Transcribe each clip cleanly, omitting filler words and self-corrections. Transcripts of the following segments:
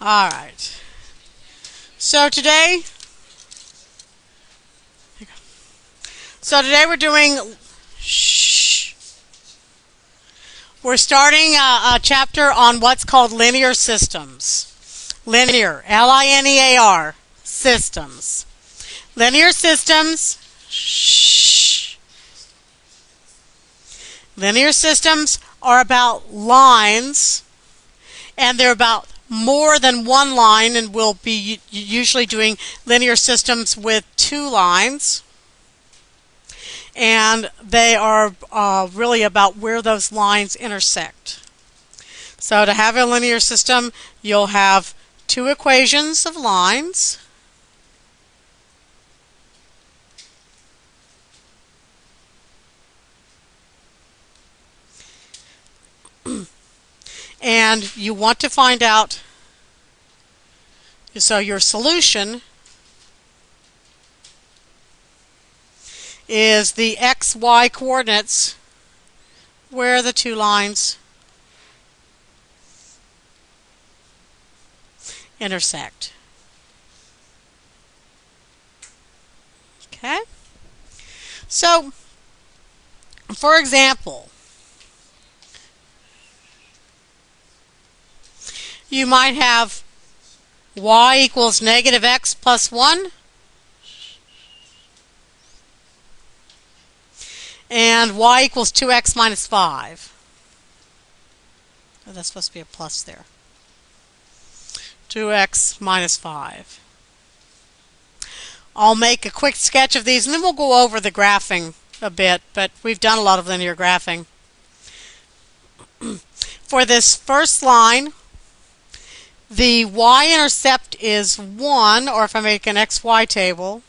All right. So today, we're doing. We're starting a chapter on what's called linear systems. Linear, L-I-N-E-A-R, systems. Linear systems. Linear systems are about lines, and they're about more than one line, and we'll be usually doing linear systems with two lines. And they are really about where those lines intersect. So to have a linear system, you'll have two equations of lines. And you want to find out, so your solution is the x-y coordinates where the two lines intersect. Okay? So, for example, you might have y equals negative x plus 1 and y equals 2x minus 5. Oh, that's supposed to be a plus there. 2x minus 5. I'll make a quick sketch of these and then we'll go over the graphing a bit, but we've done a lot of linear graphing. For this first line, the y-intercept is 1, or if I make an xy table,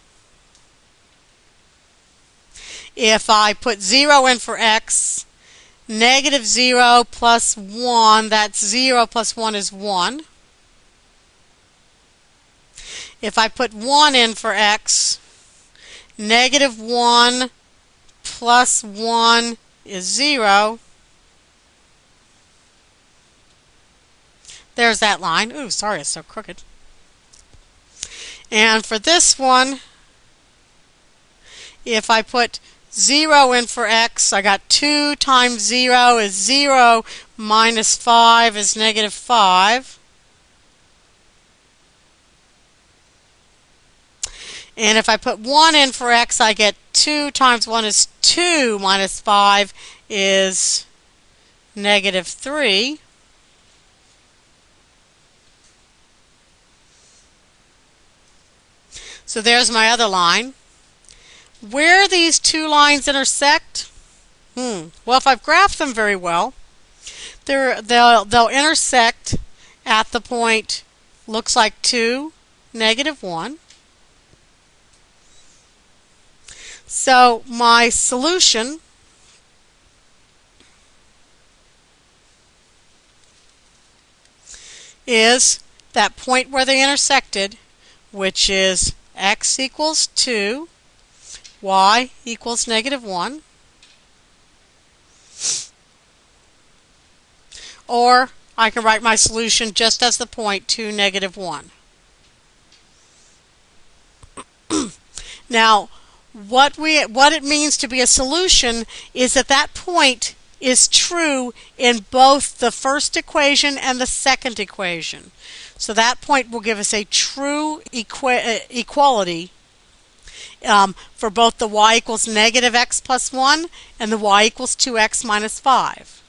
if I put 0 in for x, negative 0 plus 1, that's 0 plus 1 is 1. If I put 1 in for x, negative 1 plus 1 is 0. There's that line. Ooh, sorry, it's so crooked. And for this one, if I put 0 in for x, I got 2 times 0 is 0 minus 5 is negative 5. And if I put 1 in for x, I get 2 times 1 is 2 minus 5 is negative 3. So there's my other line. Where these two lines intersect? Well, if I've graphed them very well, they'll intersect at the point, looks like 2, negative 1. So my solution is that point where they intersected, which is x equals 2, y equals negative 1. Or I can write my solution just as the point 2, negative 1. Now, what it means to be a solution is that that point is true in both the first equation and the second equation. So that point will give us a true equality for both the y equals negative x plus 1 and the y equals 2x minus 5.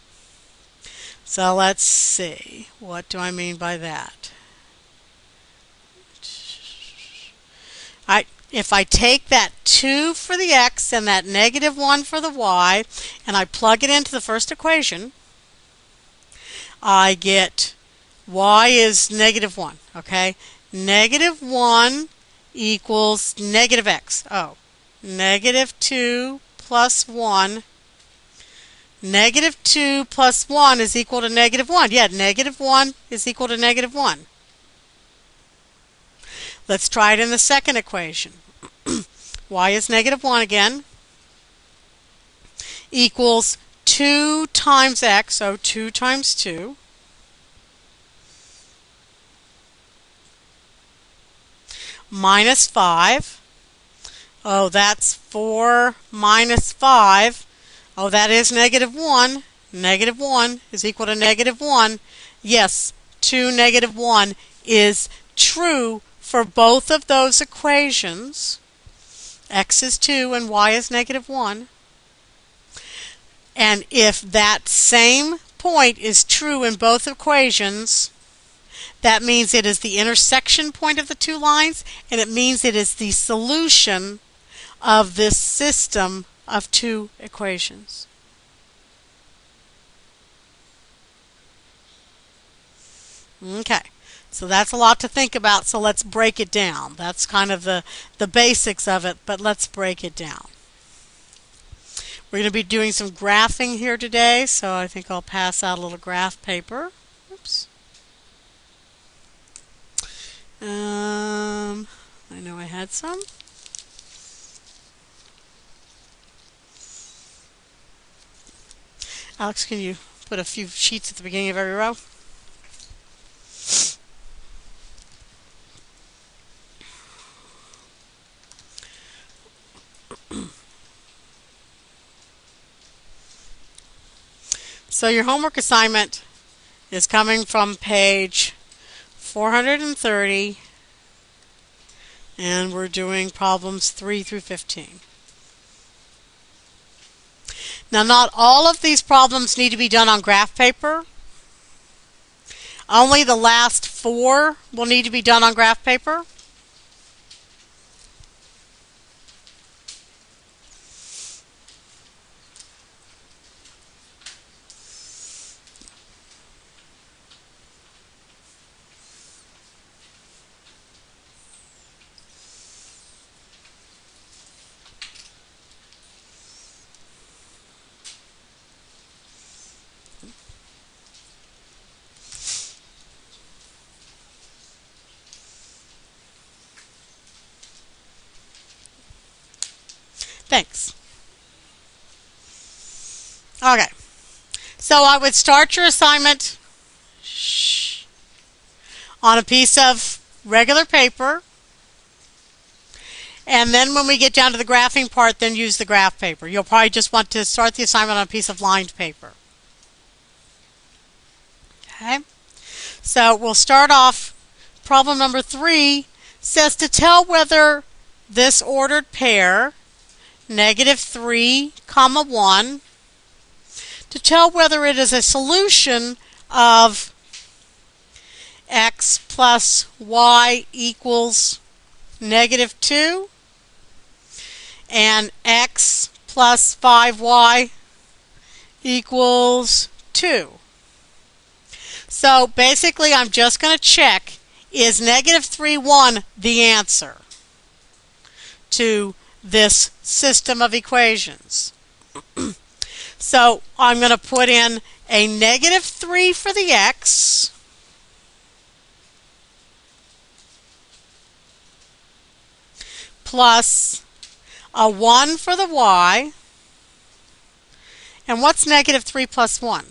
So let's see. What do I mean by that? If I take that 2 for the x and that negative 1 for the y, and I plug it into the first equation, I get y is negative 1, okay? Negative 1 equals negative x. Oh, negative 2 plus 1. Negative 2 plus 1 is equal to negative 1. Yeah, negative 1 is equal to negative 1. Let's try it in the second equation. Y is negative 1 again, equals 2 times x, so 2 times 2. minus 5. Oh, that's 4 minus 5. Oh, that is negative 1. Negative 1 is equal to negative 1. Yes, 2, negative 1 is true for both of those equations. X is 2 and y is negative 1. And if that same point is true in both equations, that means it is the intersection point of the two lines, and it means it is the solution of this system of two equations. Okay, so that's a lot to think about, so let's break it down. That's kind of the basics of it, but let's break it down. We're going to be doing some graphing here today, so I think I'll pass out a little graph paper. Oops. I know I had some. Alex, can you put a few sheets at the beginning of every row? So your homework assignment is coming from page 430, and we're doing problems 3 through 15. Now, not all of these problems need to be done on graph paper. Only the last 4 will need to be done on graph paper. Thanks. Okay, so I would start your assignment on a piece of regular paper, and then when we get down to the graphing part, then use the graph paper. You'll probably just want to start the assignment on a piece of lined paper. Okay, so we'll start off. Problem number 3 says to tell whether this ordered pair, negative 3, comma 1, to tell whether it is a solution of x plus y equals negative 2 and x plus 5y equals 2. So basically I'm just going to check, is negative 3, 1 the answer to this system of equations? So I'm going to put in a negative 3 for the x plus a 1 for the y. And what's negative 3 plus 1?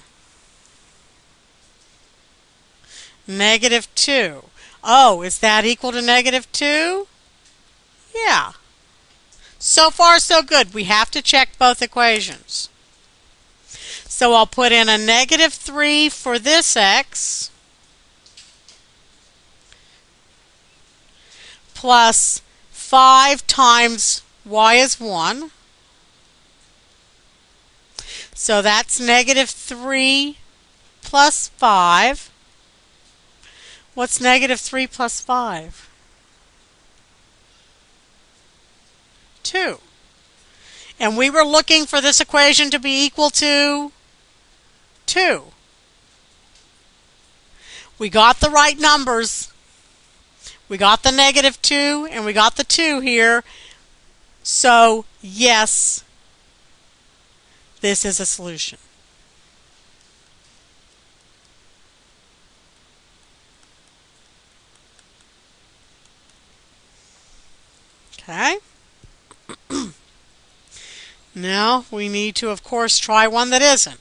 Negative 2. Oh, is that equal to negative 2? Yeah. So far, so good. We have to check both equations. So I'll put in a negative 3 for this x plus 5 times y is 1. So that's negative 3 plus 5. What's negative 3 plus 5? 2. And we were looking for this equation to be equal to 2. We got the right numbers. We got the negative 2 and we got the 2 here. So, yes, this is a solution. Okay. Now we need to, of course, try one that isn't.